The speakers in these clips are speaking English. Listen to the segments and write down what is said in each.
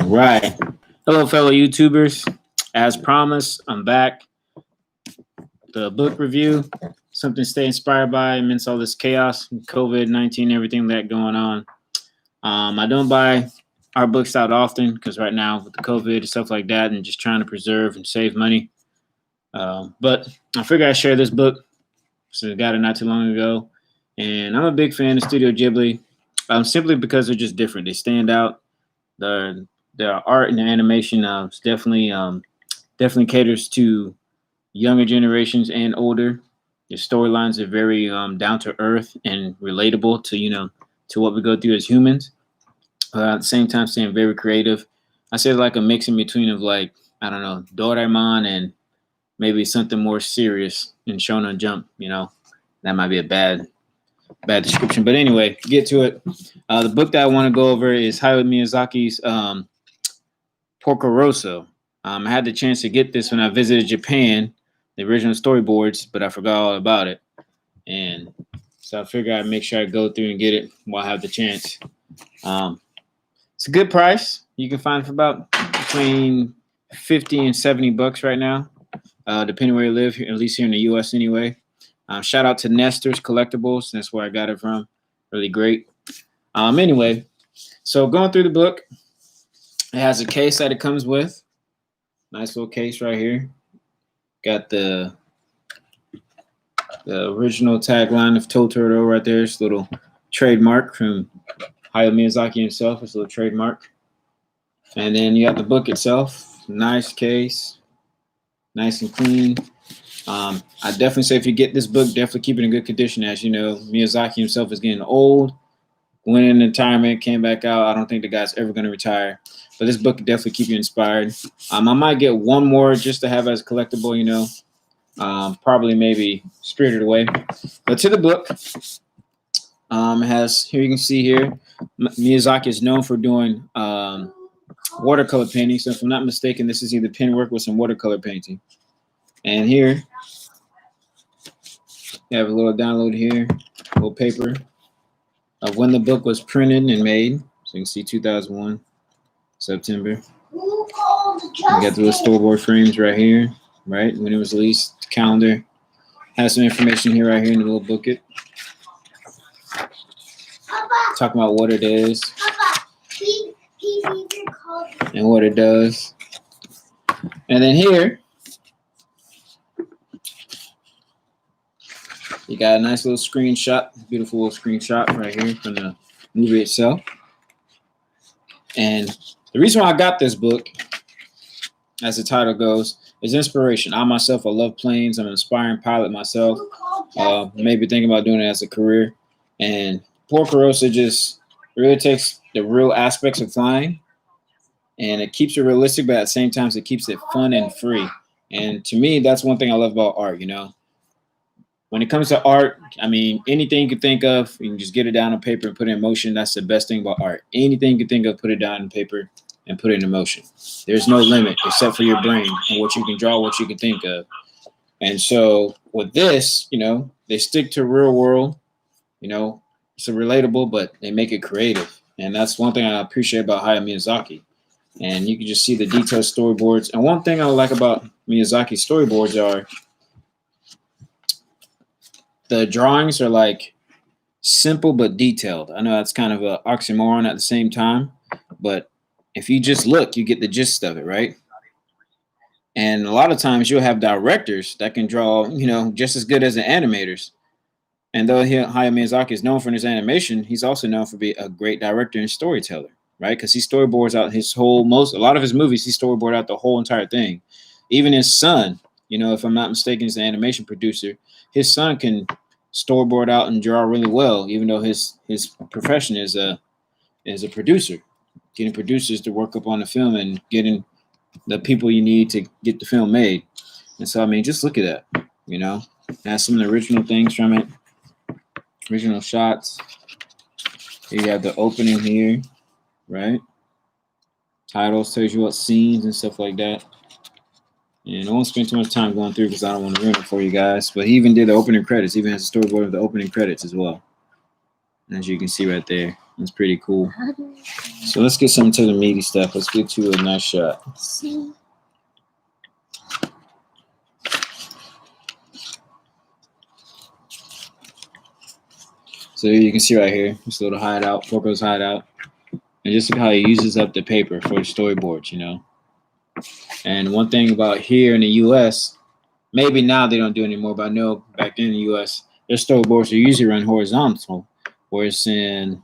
Right. Hello, fellow YouTubers. As promised, I'm back. The book review, something to stay inspired by amidst all this chaos, COVID-19, everything that going on. I don't buy our books out often because right now with the COVID and stuff like that, and just trying to preserve and save money. But I figured I'd share this book. So I got it not too long ago, and I'm a big fan of Studio Ghibli. Simply because they're just different. They stand out. Their art and their animation is definitely caters to younger generations and older. The storylines are very down to earth and relatable to to what we go through as humans. At the same time, staying very creative. I say like a mix in between of like I don't know Doraemon and maybe something more serious in Shonen Jump. That might be a bad description, but anyway, get to it. The book that I want to go over is Hayao Miyazaki's Porco Rosso. I had the chance to get this when I visited Japan, the original storyboards, but I forgot all about it. And so I figured I'd make sure I go through and get it while I have the chance. It's a good price. You can find it for about between 50 and 70 bucks right now, depending where you live, at least here in the U.S. anyway. Shout out to Nestor's Collectibles. That's where I got it from. Really great. Anyway, so going through the book, it has a case that it comes with. Nice little case right here. Got the original tagline of Totoro right there. It's a little trademark from Hayao Miyazaki himself. It's a little trademark. And then you got the book itself. Nice case. Nice and clean. I definitely say if you get this book, definitely keep it in good condition. As you know, Miyazaki himself is getting old. Went in retirement, came back out. I don't think the guy's ever going to retire. But this book can definitely keep you inspired. I might get one more just to have as a collectible, probably maybe Spirited Away. But to the book, it has, here you can see here, Miyazaki is known for doing watercolor painting. So if I'm not mistaken, this is either pen work with some watercolor painting. And here, you have a little download here, a little paper of when the book was printed and made. So you can see 2001, September. You got the little storyboard frames right here, right? When it was released, the calendar. Has some information here right here in the little booklet. Talking about what it is and what it does. And then here, you got a nice little screenshot, beautiful little screenshot right here from the movie itself. And the reason why I got this book, as the title goes, is inspiration. I myself, I love planes. I'm an aspiring pilot myself. Maybe thinking about doing it as a career. And Porco Rosso just really takes the real aspects of flying, and it keeps it realistic, but at the same time, it keeps it fun and free. And to me, that's one thing I love about art, When it comes to art, I mean, anything you can think of, you can just get it down on paper and put it in motion. That's the best thing about art. Anything you can think of, put it down on paper and put it in motion. There's no limit except for your brain and what you can draw, what you can think of. And so with this, they stick to real world, it's a relatable, but they make it creative. And that's one thing I appreciate about Hayao Miyazaki. And you can just see the detailed storyboards. And one thing I like about Miyazaki's storyboards are the drawings are like simple but detailed. I know that's kind of an oxymoron at the same time, but if you just look, you get the gist of it, right? And a lot of times you'll have directors that can draw, just as good as the animators. And though Hayao Miyazaki is known for his animation, he's also known for being a great director and storyteller, right? Because he storyboards out a lot of his movies, he storyboard out the whole entire thing. Even his son, if I'm not mistaken, is the animation producer. His son can storyboard out and draw really well, even though his profession is a producer, getting producers to work up on the film and getting the people you need to get the film made. And so, I mean, just look at that, has some of the original things from it, original shots. You have the opening here, right? Titles tells you what scenes and stuff like that. And I won't spend too much time going through because I don't want to ruin it for you guys. But he even did the opening credits. He even has a storyboard of the opening credits as well. As you can see right there. It's pretty cool. How do you So let's get some to the meaty stuff. Let's get to a nice shot. see? So you can see right here, this little hideout, Porco's hideout. And just look how he uses up the paper for the storyboards, you know. And one thing about here in the US, maybe now they don't do it anymore, but I know back then in the US, their storyboards are usually run horizontal, whereas in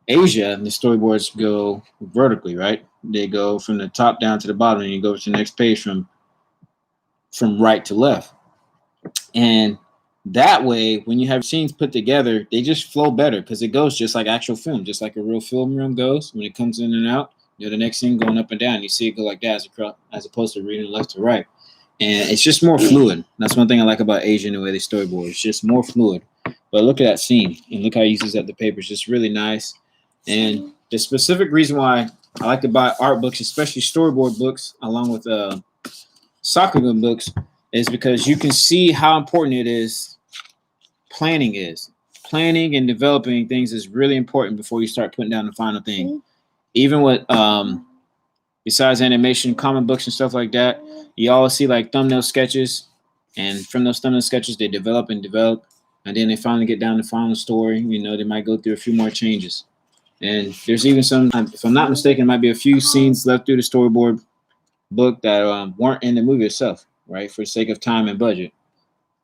Asia, the storyboards go vertically, right? They go from the top down to the bottom, and you go to the next page from right to left. And that way, when you have scenes put together, they just flow better because it goes just like actual film, just like a real film room goes when it comes in and out. You know, the next scene going up and down, you see it go like that as opposed to reading left to right. And it's just more fluid. That's one thing I like about Asia in the way they storyboard. It's just more fluid. But look at that scene and look how he uses up the paper. It's just really nice. And the specific reason why I like to buy art books, especially storyboard books, along with Sakuga books, is because you can see how important it is. Planning and developing things is really important before you start putting down the final thing. Even with besides animation, comic books and stuff like that, you always see like thumbnail sketches, and from those thumbnail sketches they develop, and then they finally get down to the final story. You know, they might go through a few more changes, and there's even some, if I'm not mistaken, might be a few scenes left through the storyboard book that weren't in the movie itself, right, for the sake of time and budget.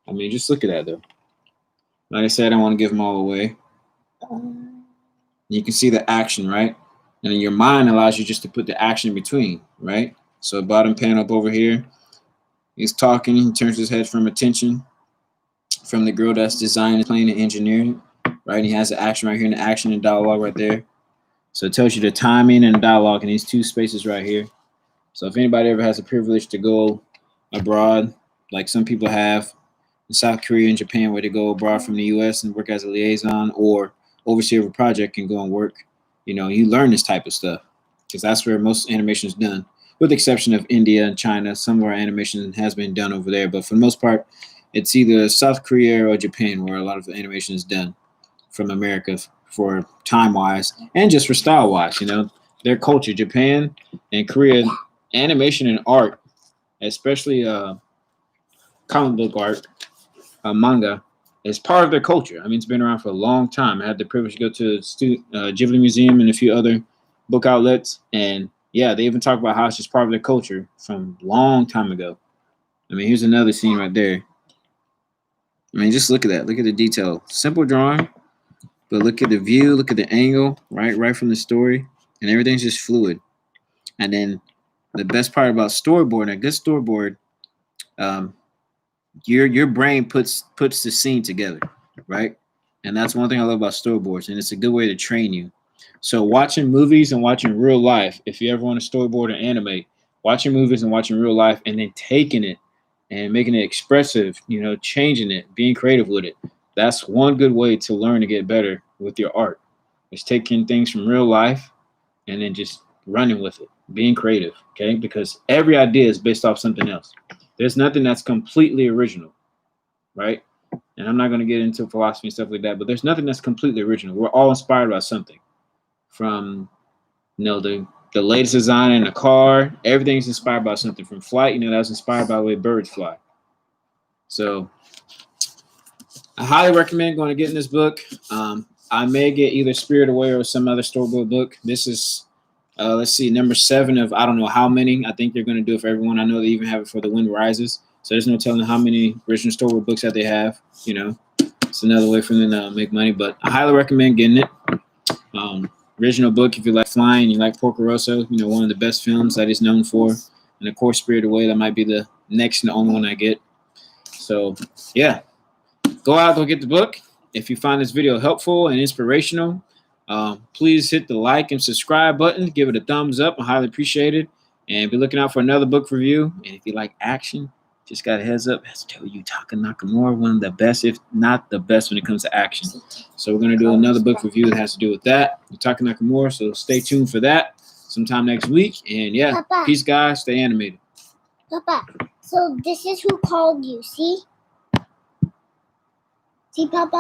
I mean, just look at that though. Like I said, I don't want to give them all away. You can see the action, right? And then your mind allows you just to put the action in between, right? So bottom panel up over here, he's talking. He turns his head from attention from the girl that's designing, playing, and engineering, right? And he has the action right here, and the action and dialogue right there. So it tells you the timing and the dialogue in these two spaces right here. So if anybody ever has the privilege to go abroad, like some people have, in South Korea and Japan, where they go abroad from the U.S. and work as a liaison or overseer of a project and go and work, you know, you learn this type of stuff because that's where most animation is done, with the exception of India and China. Some of our animation has been done over there, but for the most part, it's either South Korea or Japan where a lot of the animation is done from America for time-wise and just for style-wise. You know, their culture, Japan and Korea, animation and art, especially comic book art, manga, is part of their culture. I mean, it's been around for a long time. I had the privilege to go to the Ghibli Museum and a few other book outlets, and yeah, they even talk about how it's just part of their culture from a long time ago. I mean, here's another scene right there. I mean, just look at that. Look at the detail. Simple drawing, but look at the view. Look at the angle, right from the story, and everything's just fluid. And then the best part about storyboarding, a good storyboard, your brain puts the scene together, right? And that's one thing I love about storyboards, and it's a good way to train you. So watching movies and watching real life, if you ever want to storyboard or animate, watching movies and watching real life and then taking it and making it expressive, you know, changing it, being creative with it. That's one good way to learn to get better with your art. It's taking things from real life and then just running with it, being creative, okay? Because every idea is based off something else. There's nothing that's completely original, right? And I'm not going to get into philosophy and stuff like that, but there's nothing that's completely original. We're all inspired by something. From, you know, the latest design in a car, everything's inspired by something. From flight, you know, that was inspired by the way birds fly. So I highly recommend going to getting this book. I may get either Spirit Away or some other storyboard book. This is, let's see, number 7 of I don't know how many. I think they're going to do it for everyone. I know they even have it for The Wind Rises. So there's no telling how many original storyboard books that they have. You know, it's another way for them to make money. But I highly recommend getting it. Original book, if you like flying, you like Porco Rosso, you know, one of the best films that he's known for. And of course, Spirit Away, that might be the next and the only one I get. So, yeah. Go out, go get the book. If you find this video helpful and inspirational, please hit the like and subscribe button. Give it a thumbs up. I highly appreciate it. And be looking out for another book review. And if you like action, just got a heads up. Let's tell you, Taka Nakamura, one of the best, if not the best, when it comes to action. So we're going to do another book review that has to do with that. With Taka Nakamura. So stay tuned for that sometime next week. And yeah, Papa. Peace, guys. Stay animated. Papa, so this is who called you, see? See, Papa?